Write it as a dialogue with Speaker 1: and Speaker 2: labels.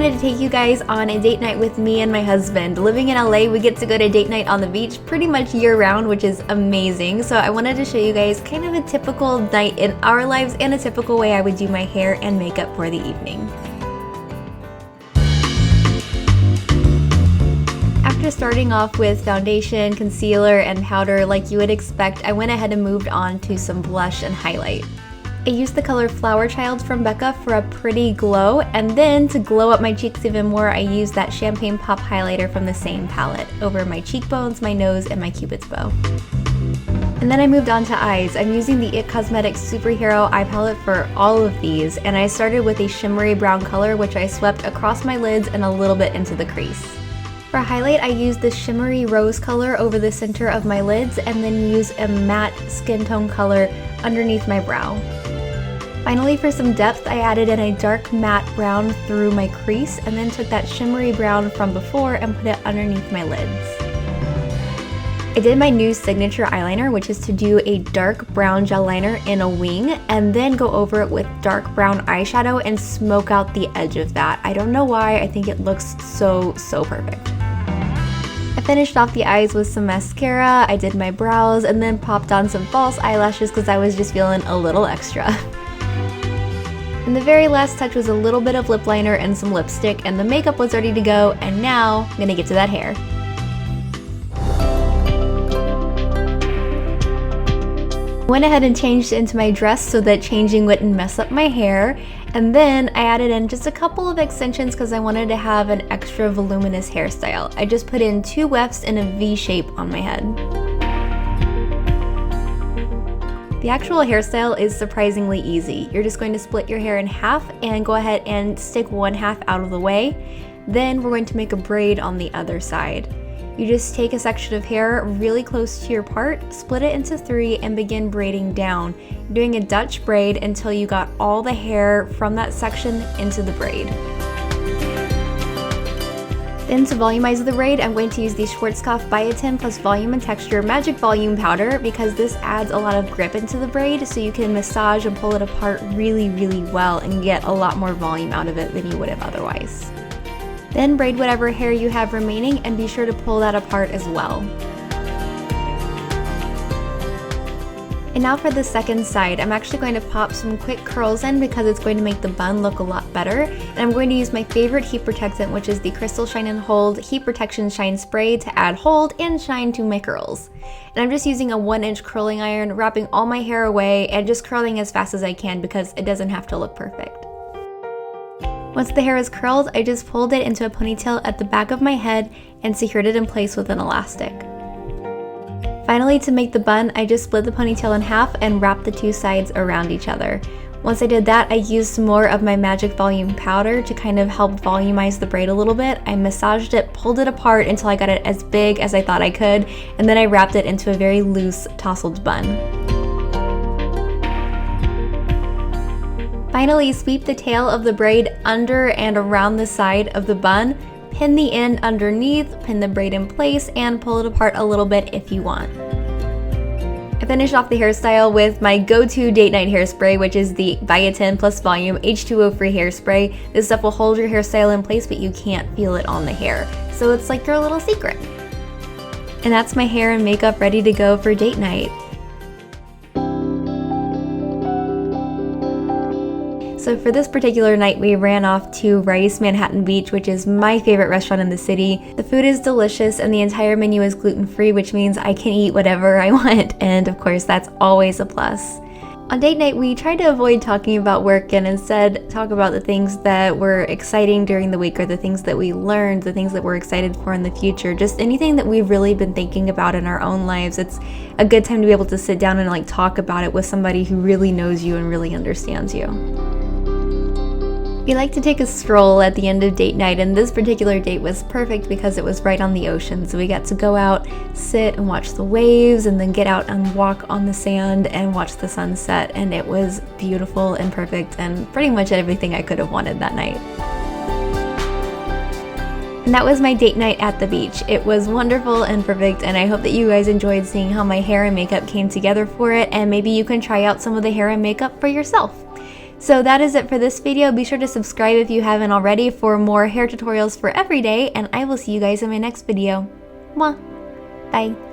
Speaker 1: wanted to take you guys on a date night with me and my husband. Living in LA, we get to go to date night on the beach pretty much year round, which is amazing. So I wanted to show you guys kind of a typical night in our lives and a typical way I would do my hair and makeup for the evening. After starting off with foundation, concealer, and powder like you would expect, I went ahead and moved on to some blush and highlight. I used the color Flower Child from Becca for a pretty glow, and then to glow up my cheeks even more, I used that Champagne Pop highlighter from the same palette over my cheekbones, my nose, and my cupid's bow. And then I moved on to eyes. I'm using the IT Cosmetics Superhero Eye Palette for all of these, and I started with a shimmery brown color which I swept across my lids and a little bit into the crease. For highlight, I used this shimmery rose color over the center of my lids and then use a matte skin tone color underneath my brow. Finally, for some depth, I added in a dark matte brown through my crease and then took that shimmery brown from before and put it underneath my lids. I did my new signature eyeliner, which is to do a dark brown gel liner in a wing and then go over it with dark brown eyeshadow and smoke out the edge of that. I don't know why, I think it looks so perfect. I finished off the eyes with some mascara, I did my brows, and then popped on some false eyelashes because I was just feeling a little extra. And the very last touch was a little bit of lip liner and some lipstick, and the makeup was ready to go, and now I'm gonna get to that hair. I went ahead and changed into my dress so that changing wouldn't mess up my hair, and then I added in just a couple of extensions because I wanted to have an extra voluminous hairstyle. I just put in 2 wefts in a V shape on my head. The actual hairstyle is surprisingly easy. You're just going to split your hair in half and go ahead and stick one half out of the way. Then we're going to make a braid on the other side. You just take a section of hair really close to your part, split it into 3, and begin braiding down, doing a Dutch braid until you got all the hair from that section into the braid. Then to volumize the braid, I'm going to use the Schwarzkopf Biotin plus Volume and Texture Magic Volume Powder because this adds a lot of grip into the braid so you can massage and pull it apart really well and get a lot more volume out of it than you would have otherwise. Then braid whatever hair you have remaining and be sure to pull that apart as well. And now for the second side, I'm actually going to pop some quick curls in because it's going to make the bun look a lot better. And I'm going to use my favorite heat protectant, which is the Crystal Shine and Hold Heat Protection Shine Spray to add hold and shine to my curls. And I'm just using a 1-inch curling iron, wrapping all my hair away and just curling as fast as I can because it doesn't have to look perfect. Once the hair is curled, I just pulled it into a ponytail at the back of my head and secured it in place with an elastic. Finally, to make the bun, I just split the ponytail in half and wrapped the 2 sides around each other. Once I did that, I used some more of my Magic Volume powder to kind of help volumize the braid a little bit. I massaged it, pulled it apart until I got it as big as I thought I could, and then I wrapped it into a very loose, tousled bun. Finally, sweep the tail of the braid under and around the side of the bun, pin the end underneath, pin the braid in place, and pull it apart a little bit if you want. I finished off the hairstyle with my go-to date night hairspray, which is the Biotin plus Volume H2O free hairspray. This stuff will hold your hairstyle in place, but you can't feel it on the hair. So it's like your little secret. And that's my hair and makeup ready to go for date night. So for this particular night, we ran off to Rice Manhattan Beach, which is my favorite restaurant in the city. The food is delicious and the entire menu is gluten-free, which means I can eat whatever I want. And of course, that's always a plus. On date night, we tried to avoid talking about work and instead talk about the things that were exciting during the week or the things that we learned, the things that we're excited for in the future, just anything that we've really been thinking about in our own lives. It's a good time to be able to sit down and talk about it with somebody who really knows you and really understands you. We like to take a stroll at the end of date night, and this particular date was perfect because it was right on the ocean. So we got to go out, sit and watch the waves, and then get out and walk on the sand and watch the sunset. And it was beautiful and perfect and pretty much everything I could have wanted that night. And that was my date night at the beach. It was wonderful and perfect, and I hope that you guys enjoyed seeing how my hair and makeup came together for it, and maybe you can try out some of the hair and makeup for yourself. So that is it for this video. Be sure to subscribe if you haven't already for more hair tutorials for every day, and I will see you guys in my next video. Mwah! Bye!